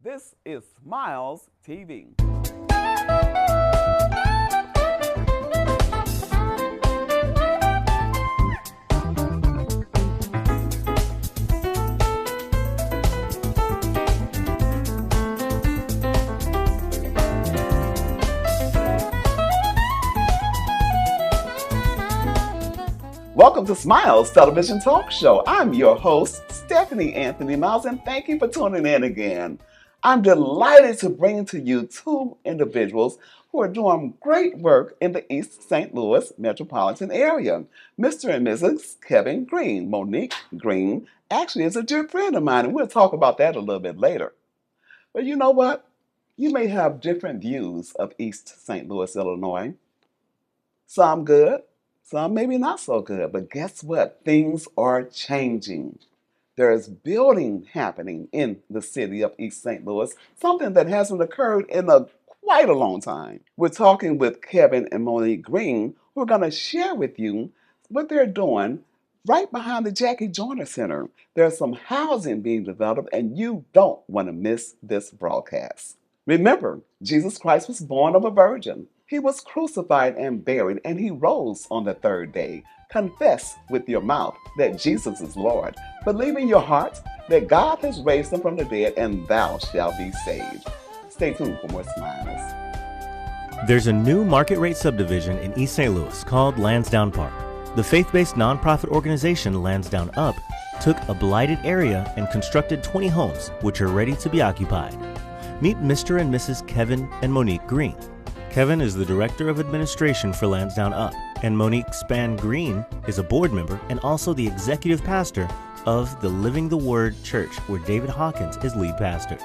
This is Smiles TV. Welcome to Smiles Television Talk Show. I'm your host, Stephanie Anthony Miles, and thank you for tuning in again. I'm delighted to bring to you two individuals who are doing great work in the East St. Louis metropolitan area. Mr. and Mrs. Kevin Green. Monique Green actually is a dear friend of mine, and we'll talk about that a little bit later. But you know what? You may have different views of East St. Louis, Illinois. Some good, some maybe not so good, but guess what? Things are changing. There is building happening in the city of East St. Louis, something that hasn't occurred in quite a long time. We're talking with Kevin and Monique Green, who are going to share with you what they're doing right behind the Jackie Joyner Center. There's some housing being developed, and you don't want to miss this broadcast. Remember, Jesus Christ was born of a virgin. He was crucified and buried, and he rose on the third day. Confess with your mouth that Jesus is Lord. Believe in your heart that God has raised him from the dead, and thou shalt be saved. Stay tuned for more Smiles. There's a new market rate subdivision in East St. Louis called Lansdowne Park. The faith-based nonprofit organization Lansdowne Up took a blighted area and constructed 20 homes, which are ready to be occupied. Meet Mr. and Mrs. Kevin and Monique Green. Kevin is the Director of Administration for Lansdowne Up, and Monique Span Green is a board member and also the Executive Pastor of the Living the Word Church, where David Hawkins is lead pastor.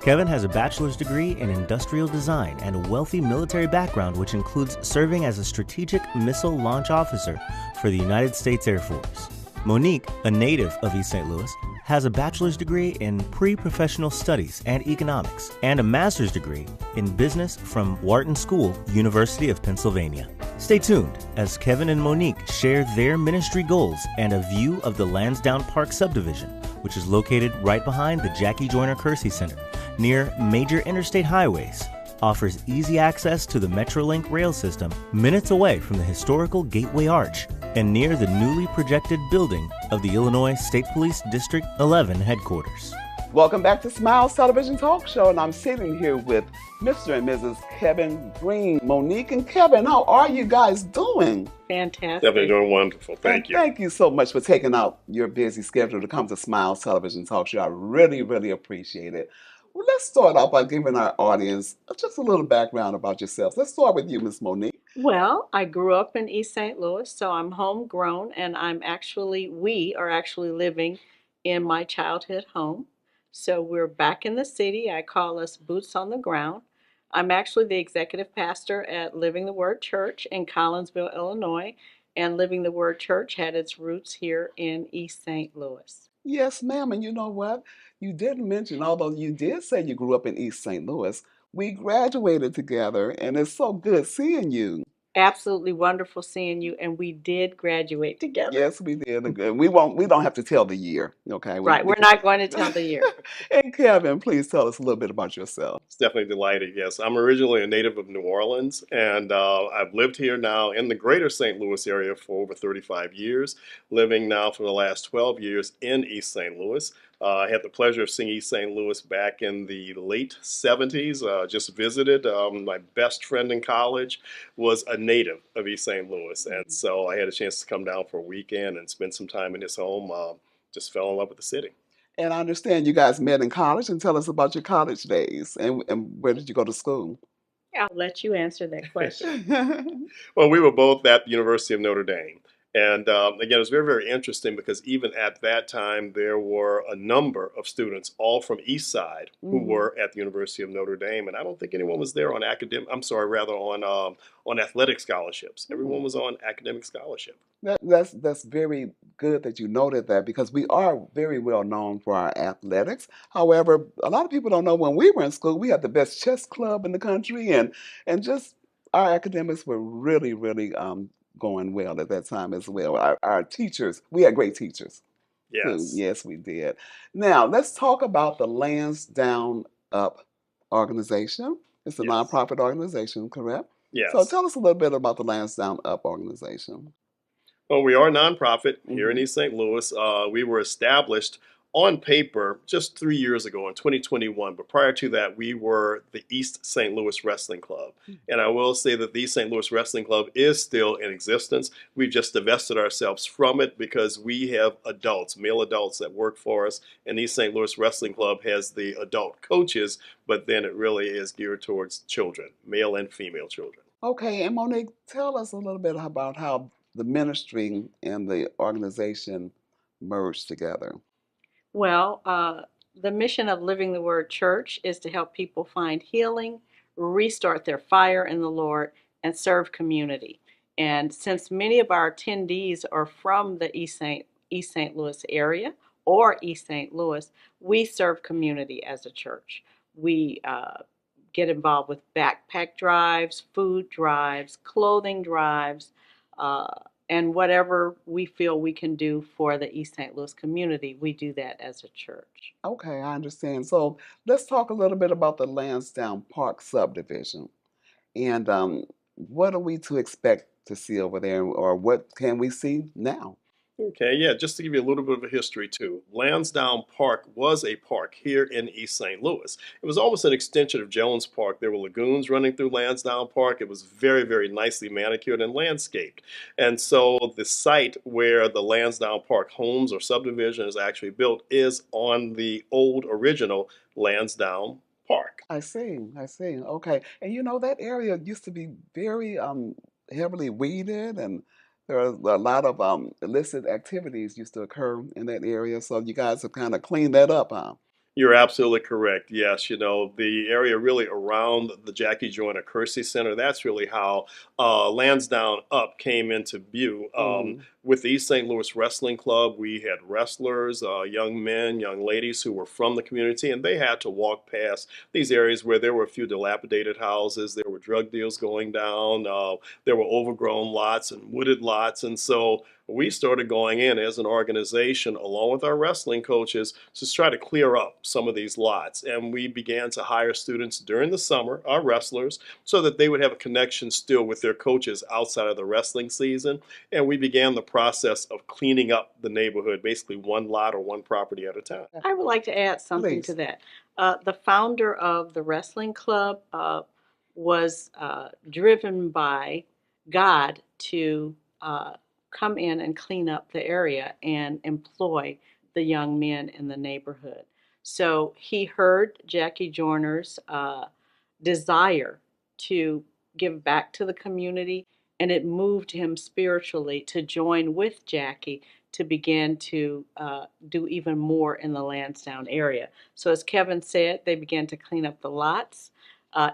Kevin has a bachelor's degree in industrial design and a wealthy military background, which includes serving as a strategic missile launch officer for the United States Air Force. Monique, a native of East St. Louis, has a bachelor's degree in pre-professional studies and economics and a master's degree in business from Wharton School, University of Pennsylvania. Stay tuned as Kevin and Monique share their ministry goals and a view of the Lansdowne Park subdivision, which is located right behind the Jackie Joyner Kersey Center, near major interstate highways, offers easy access to the Metrolink rail system, minutes away from the historical Gateway Arch, and near the newly projected building of the Illinois State Police District 11 headquarters. Welcome back to Smiles Television Talk Show, and I'm sitting here with Mr. and Mrs. Kevin Green. Monique and Kevin, how are you guys doing? Fantastic. Definitely doing wonderful. Thank you. Thank you so much for taking out your busy schedule to come to Smiles Television Talk Show. I really, really appreciate it. Well, let's start off by giving our audience just a little background about yourselves. Let's start with you, Miss Monique. Well, I grew up in East St. Louis, so I'm homegrown, and we are actually living in my childhood home. So we're back in the city. I call us boots on the ground. I'm actually the executive pastor at Living the Word Church in Collinsville, Illinois, and Living the Word Church had its roots here in East St. Louis. Yes, ma'am. And you know what? You didn't mention, although you did say you grew up in East St. Louis, we graduated together, and it's so good seeing you. Absolutely wonderful seeing you, and we did graduate together. Yes, we did. And we don't have to tell the year, okay? Right, we're not going to tell the year. And Kevin, please tell us a little bit about yourself. It's definitely delighted. Yes, I'm originally a native of New Orleans, and I've lived here now in the greater St. Louis area for over 35 years, living now for the last 12 years in East St. Louis. I had the pleasure of seeing East St. Louis back in the late 70s. Just visited. My best friend in college was a native of East St. Louis, and so I had a chance to come down for a weekend and spend some time in his home. Just fell in love with the city. And I understand you guys met in college, and tell us about your college days and where did you go to school? I'll let you answer that question. Well, we were both at the University of Notre Dame. And again, it was very, very interesting because even at that time, there were a number of students, all from East Side, who were at the University of Notre Dame. And I don't think anyone was there on on athletic scholarships. Everyone was on academic scholarship. That's very good that you noted that, because we are very well known for our athletics. However, a lot of people don't know when we were in school, we had the best chess club in the country, and just our academics were really, really going well at that time as well. Our teachers, we had great teachers. Yes. Yes, we did. Now, let's talk about the Lansdowne Up organization. It's a Yes. nonprofit organization, correct? So Yes. tell us a little bit about the Lansdowne Up organization. Well, we are a nonprofit here in Hmm. East St. Louis. We were established on paper just 3 years ago in 2021. But prior to that, we were the East St. Louis Wrestling Club. And I will say that the East St. Louis Wrestling Club is still in existence. We've just divested ourselves from it because we have adults, male adults that work for us. And East St. Louis Wrestling Club has the adult coaches, but then it really is geared towards children, male and female children. Okay, and Monique, tell us a little bit about how the ministry and the organization merged together. Well, the mission of Living the Word Church is to help people find healing, restart their fire in the Lord, and serve community. And since many of our attendees are from the East St. Louis area or East St. Louis, we serve community as a church. We get involved with backpack drives, food drives, clothing drives, uh, and whatever we feel we can do for the East St. Louis community, we do that as a church. Okay, I understand. So let's talk a little bit about the Lansdowne Park subdivision. And what are we to expect to see over there, or what can we see now? Okay, yeah, just to give you a little bit of a history too. Lansdowne Park was a park here in East St. Louis. It was almost an extension of Jones Park. There were lagoons running through Lansdowne Park. It was very, very nicely manicured and landscaped. And so the site where the Lansdowne Park homes or subdivision is actually built is on the old original Lansdowne Park. I see, I see. Okay. And that area used to be very heavily weeded, and there are a lot of illicit activities used to occur in that area. So you guys have kind of cleaned that up, huh? You're absolutely correct. Yes, the area really around the Jackie Joyner Kersey Center, that's really how Lansdowne Up came into view. Hmm. With the East St. Louis Wrestling Club, we had wrestlers, young men, young ladies who were from the community, and they had to walk past these areas where there were a few dilapidated houses, there were drug deals going down, there were overgrown lots and wooded lots. And so we started going in as an organization along with our wrestling coaches to try to clear up some of these lots. And we began to hire students during the summer, our wrestlers, so that they would have a connection still with their coaches outside of the wrestling season. And we began the process of cleaning up the neighborhood, basically one lot or one property at a time. I would like to add something to Please. that. The founder of the wrestling club was driven by God to come in and clean up the area and employ the young men in the neighborhood. So he heard Jackie Joyner's desire to give back to the community, and it moved him spiritually to join with Jackie to begin to do even more in the Lansdowne area. So as Kevin said, they began to clean up the lots,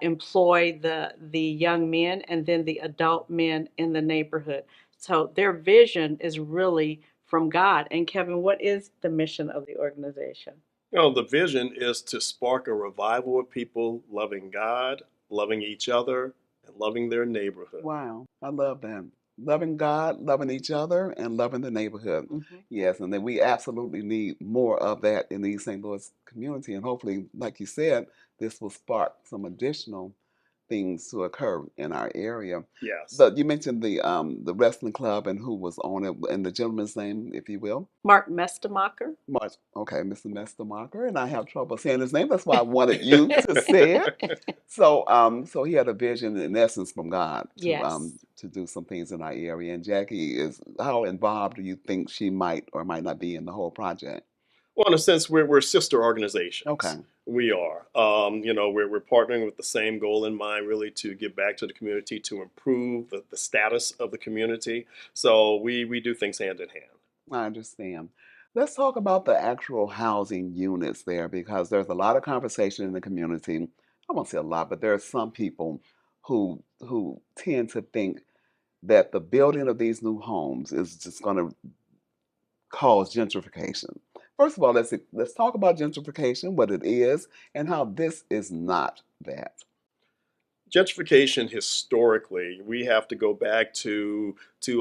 employ the young men and then the adult men in the neighborhood. So their vision is really from God. And Kevin, what is the mission of the organization? The vision is to spark a revival of people loving God, loving each other, and loving their neighborhood. Wow, I love that. Loving God, loving each other, and loving the neighborhood. Mhm. Yes, and then we absolutely need more of that in the East St. Louis community. And hopefully, like you said, this will spark some additional things to occur in our area. Yes. But you mentioned the wrestling club and who was on it, and the gentleman's name, if you will. Mark Mestemacher. March. Okay, Mr. Mestermarker, and I have trouble saying his name. That's why I wanted you to say it. So he had a vision, in essence, from God Yes. to do some things in our area. And Jackie is how involved do you think she might or might not be in the whole project? Well, in a sense, we're sister organizations. Okay. We are. We're partnering with the same goal in mind, really, to give back to the community, to improve the status of the community. So we do things hand in hand. I understand. Let's talk about the actual housing units there because there's a lot of conversation in the community. I won't say a lot, but there are some people who tend to think that the building of these new homes is just going to cause gentrification. First of all, let's talk about gentrification, what it is, and how this is not that. Gentrification historically, we have to go back to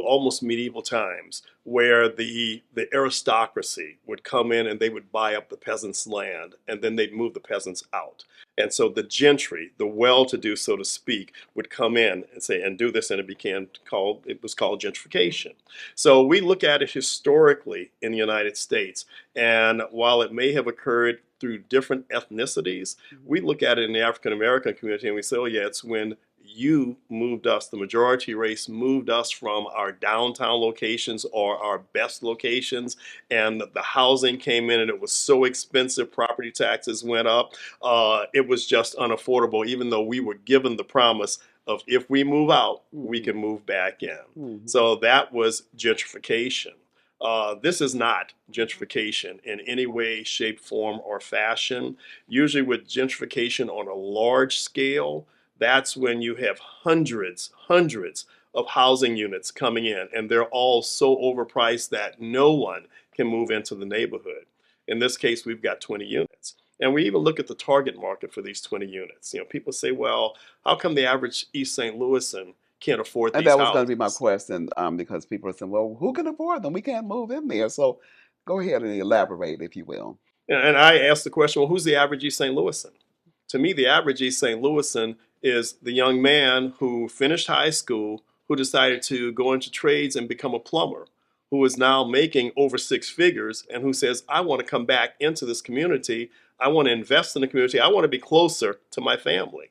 almost medieval times where the aristocracy would come in and they would buy up the peasants' land and then they'd move the peasants out. And so the gentry, the well-to-do, so to speak, would come in and say and do this, and it was called gentrification. So we look at it historically in the United States, and while it may have occurred through different ethnicities, we look at it in the African American community and we say, oh yeah, it's when you moved us, the majority race moved us from our downtown locations or our best locations, and the housing came in and it was so expensive, property taxes went up. It was just unaffordable, even though we were given the promise of if we move out, we can move back in. So that was gentrification. This is not gentrification in any way, shape, form, or fashion. Usually with gentrification on a large scale, that's when you have hundreds of housing units coming in, and they're all so overpriced that no one can move into the neighborhood. In this case, we've got 20 units. And we even look at the target market for these 20 units. You know, people say, well, how come the average East St. Louisan can't afford these And that was houses? going to be my question, because people are saying, well, who can afford them? We can't move in there. So go ahead and elaborate, if you will. And I asked the question, well, who's the average East St. Louisan? To me, the average East St. Louisan is the young man who finished high school, who decided to go into trades and become a plumber, who is now making over six figures and who says, I want to come back into this community. I want to invest in the community. I want to be closer to my family.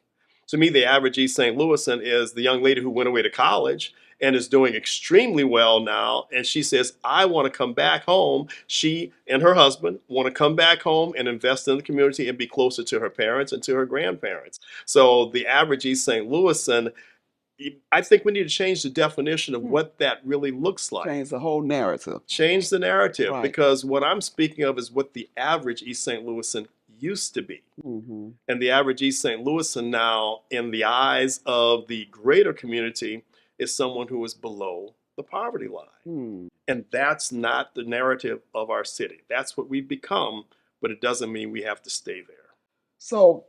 To me, the average East St. Louisan is the young lady who went away to college and is doing extremely well now. And she says, I want to come back home. She and her husband want to come back home and invest in the community and be closer to her parents and to her grandparents. So the average East St. Louisan, I think we need to change the definition of what that really looks like. Change the whole narrative. Change the narrative, Right. because what I'm speaking of is what the average East St. Louisan used to be. And the average East St. Louisan now, in the eyes of the greater community, is someone who is below the poverty line. And that's not the narrative of our city. That's what we've become, but it doesn't mean we have to stay there. So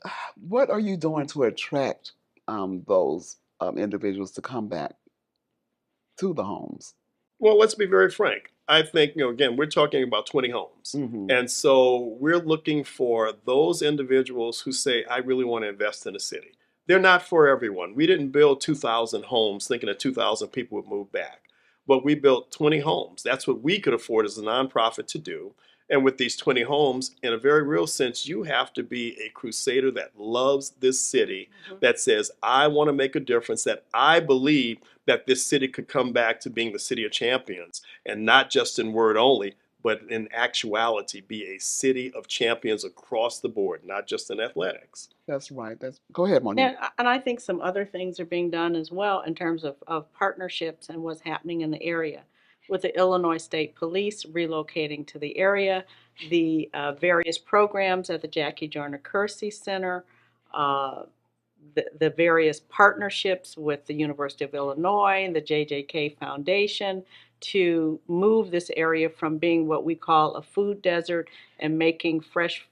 what are you doing to attract those individuals to come back to the homes? Well, let's be very frank. I think, again, we're talking about 20 homes. And so we're looking for those individuals who say, I really want to invest in a city. They're not for everyone. We didn't build 2,000 homes thinking that 2,000 people would move back. But we built 20 homes. That's what we could afford as a nonprofit to do. And with these 20 homes, in a very real sense, you have to be a crusader that loves this city, that says, I want to make a difference, that I believe that this city could come back to being the city of champions, and not just in word only, but in actuality be a city of champions across the board, not just in athletics. That's right. Go ahead, Monique. And I think some other things are being done as well in terms of partnerships and what's happening in the area. With the Illinois State Police relocating to the area, the various programs at the Jackie Joyner Kersey Center, the various partnerships with the University of Illinois and the JJK Foundation to move this area from being what we call a food desert and making fresh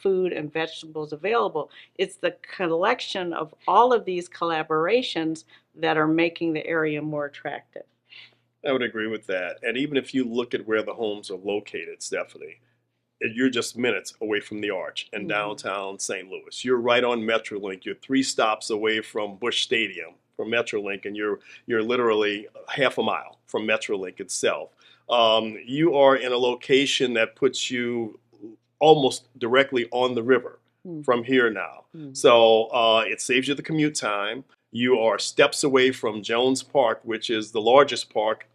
food and vegetables available. It's the collection of all of these collaborations that are making the area more attractive. I would agree with that. And even if you look at where the homes are located, Stephanie, you're just minutes away from the Arch in downtown St. Louis. You're right on Metrolink. You're 3 stops away from Busch Stadium from Metrolink, and you're literally half a mile from Metrolink itself. You are in a location that puts you almost directly on the river from here now. So it saves you the commute time. You are steps away from Jones Park, which is the largest park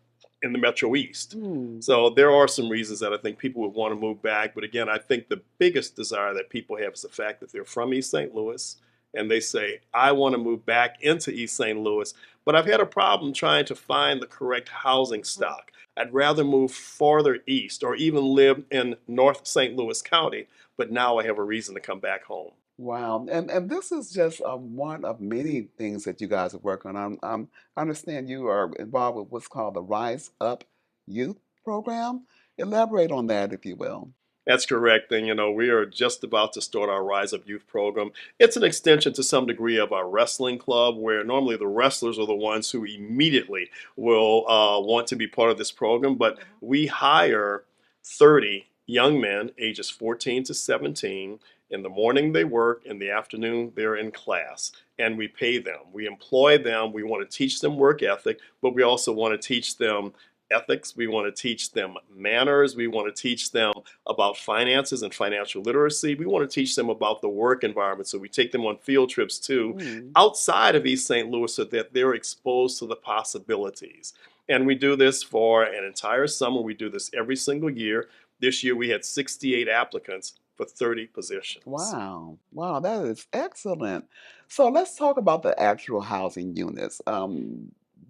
in the Metro East. So there are some reasons that I think people would want to move back. But again, I think the biggest desire that people have is the fact that they're from East St. Louis and they say, I want to move back into East St. Louis, but I've had a problem trying to find the correct housing stock. I'd rather move farther east or even live in North St. Louis County, but now I have a reason to come back home. Wow. And this is just one of many things that you guys are working on. I understand you are involved with what's called the Rise Up Youth Program. Elaborate on that, if you will. That's correct. And, we are just about to start our Rise Up Youth program. It's an extension to some degree of our wrestling club, where normally the wrestlers are the ones who immediately will want to be part of this program. But we hire 30 young men, ages 14 to 17. In the morning, they work. In the afternoon, they're in class. And we pay them. We employ them. We want to teach them work ethic, but we also want to teach them ethics. We want to teach them manners. We want to teach them about finances and financial literacy. We want to teach them about the work environment. So we take them on field trips too, outside of East St. Louis, so that they're exposed to the possibilities. And we do this for an entire summer. We do this every single year. This year we had 68 applicants for 30 positions. Wow. Wow, that is excellent. So let's talk about the actual housing units.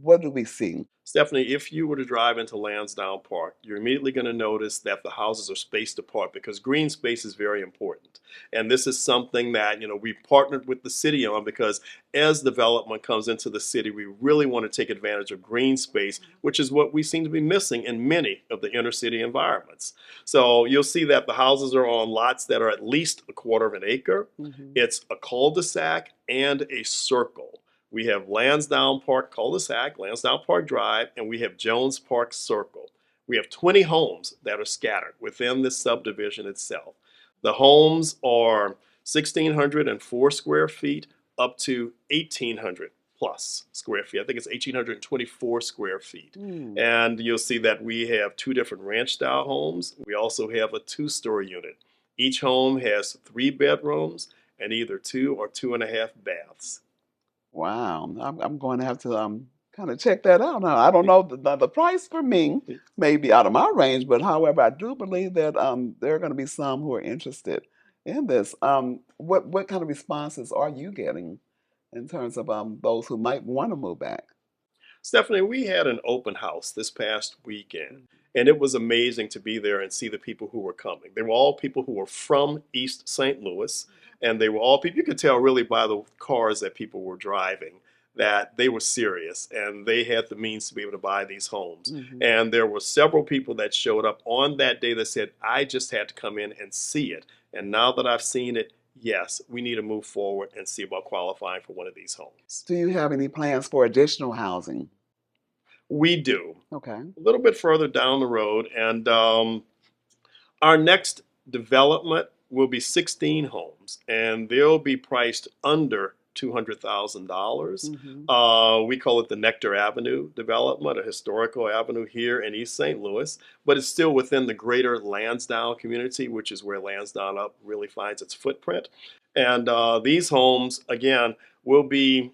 What do we see? Stephanie, if you were to drive into Lansdowne Park, you're immediately going to notice that the houses are spaced apart, because green space is very important. And this is something that, we partnered with the city on, because as development comes into the city, we really want to take advantage of green space, which is what we seem to be missing in many of the inner city environments. So you'll see that the houses are on lots that are at least a quarter of an acre. It's a cul-de-sac and a circle. We have Lansdowne Park cul-de-sac, Lansdowne Park Drive, and we have Jones Park Circle. We have 20 homes that are scattered within this subdivision itself. The homes are 1,604 square feet up to 1,800 plus square feet. I think it's 1,824 square feet. And you'll see that we have 2 different ranch-style homes. We also have a 2-story unit. Each home has 3 bedrooms and either 2 or 2.5 baths. Wow, I'm going to have to kind of check that out now. I don't know the price for me may be out of my range, but however, I do believe that there are going to be some who are interested in this. What kind of responses are you getting in terms of those who might want to move back? Stephanie, we had an open house this past weekend, and it was amazing to be there and see the people who were coming. They were all people who were from East St. Louis, and they were all people, you could tell really by the cars that people were driving, that they were serious and they had the means to be able to buy these homes. And there were several people that showed up on that day that said, I just had to come in and see it. And now that I've seen it, yes, we need to move forward and see about qualifying for one of these homes. Do you have any plans for additional housing? We do. Okay. A little bit further down the road. And our next development will be 16 homes, and they'll be priced under $200,000. We call it the Nectar Avenue development, a historical avenue here in East St. Louis, but it's still within the greater Lansdowne community, which is where Lansdowne Up really finds its footprint. And these homes, again, will be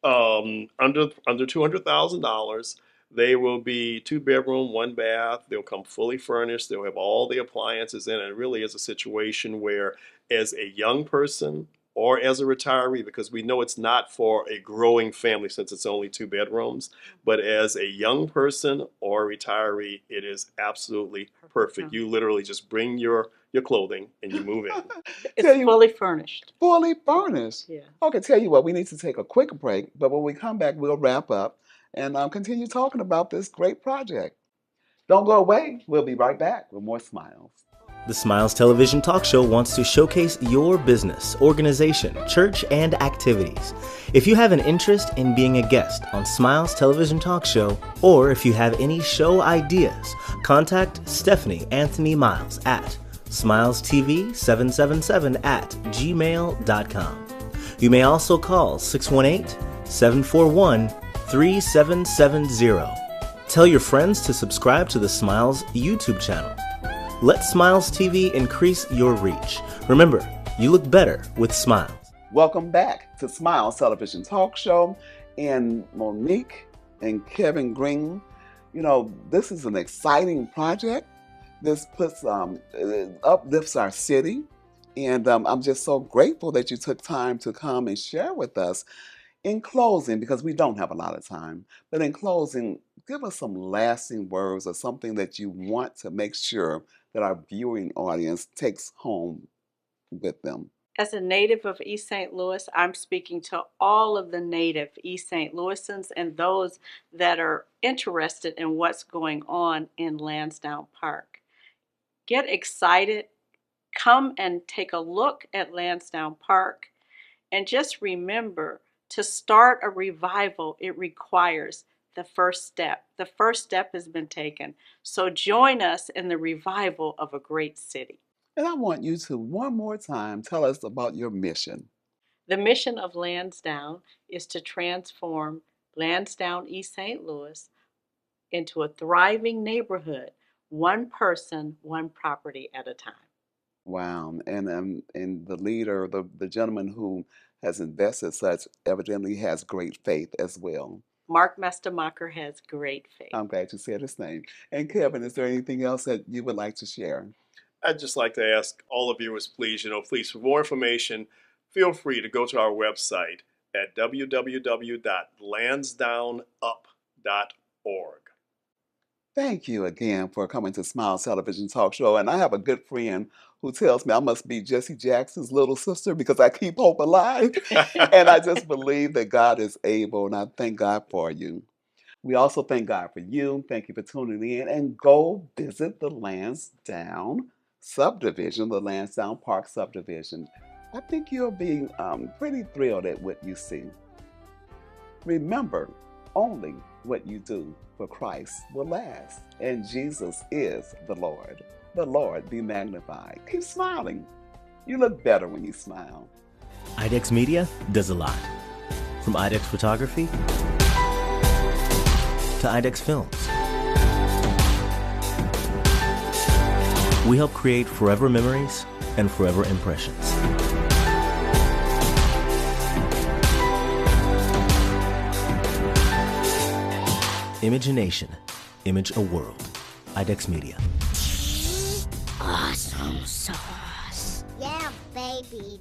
under $200,000. They will be 2 bedroom, 1 bath. They'll come fully furnished. They'll have all the appliances in. And it really is a situation where, as a young person or as a retiree, because we know it's not for a growing family since it's only 2 bedrooms, but as a young person or a retiree, it is absolutely perfect. You literally just bring your clothing and you move in. It's fully furnished. Fully furnished. Yeah. Okay, tell you what, we need to take a quick break, but when we come back, we'll wrap up and continue talking about this great project. Don't go away. We'll be right back with more Smiles. The Smiles Television Talk Show wants to showcase your business, organization, church, and activities. If you have an interest in being a guest on Smiles Television Talk Show, or if you have any show ideas, contact Stephanie Anthony Miles at smilestv777@gmail.com. You may also call 618-741-3770. Tell your friends to subscribe to the Smiles YouTube channel. Let Smiles TV increase your reach. Remember, you look better with smiles. Welcome back to Smiles Television Talk Show. And Monique and Kevin Green, this is an exciting project. This uplifts our city. And I'm just so grateful that you took time to come and share with us. In closing, because we don't have a lot of time, but in closing, give us some lasting words or something that you want to make sure that our viewing audience takes home with them. As a native of East St. Louis, I'm speaking to all of the native East St. Louisans and those that are interested in what's going on in Lansdowne Park. get excited. Come and take a look at Lansdowne Park. And just remember, to start a revival, it requires the first step. The first step has been taken. So join us in the revival of a great city. And I want you to, one more time, tell us about your mission. The mission of Lansdowne is to transform Lansdowne, East St. Louis into a thriving neighborhood, one person, one property at a time. Wow. And the leader, the gentleman who has invested such, evidently has great faith as well. Mark Mestemacher has great faith. I'm glad you said his name. And Kevin, is there anything else that you would like to share? I'd just like to ask all the viewers, please, please, for more information, feel free to go to our website at www.lansdownup.org. Thank you again for coming to Smiles Television Talk Show. And I have a good friend who tells me I must be Jesse Jackson's little sister because I keep hope alive. And I just believe that God is able, and I thank God for you. We also thank God for you. Thank you for tuning in. And go visit the Lansdowne subdivision, the Lansdowne Park subdivision. I think you'll be pretty thrilled at what you see. Remember, only what you do for Christ will last. And Jesus is the Lord. The Lord be magnified. Keep smiling. You look better when you smile. IDEX Media does a lot. From IDEX Photography to IDEX Films. We help create forever memories and forever impressions. Image a nation, image a world. IDEX Media. Awesome sauce. Yeah, baby.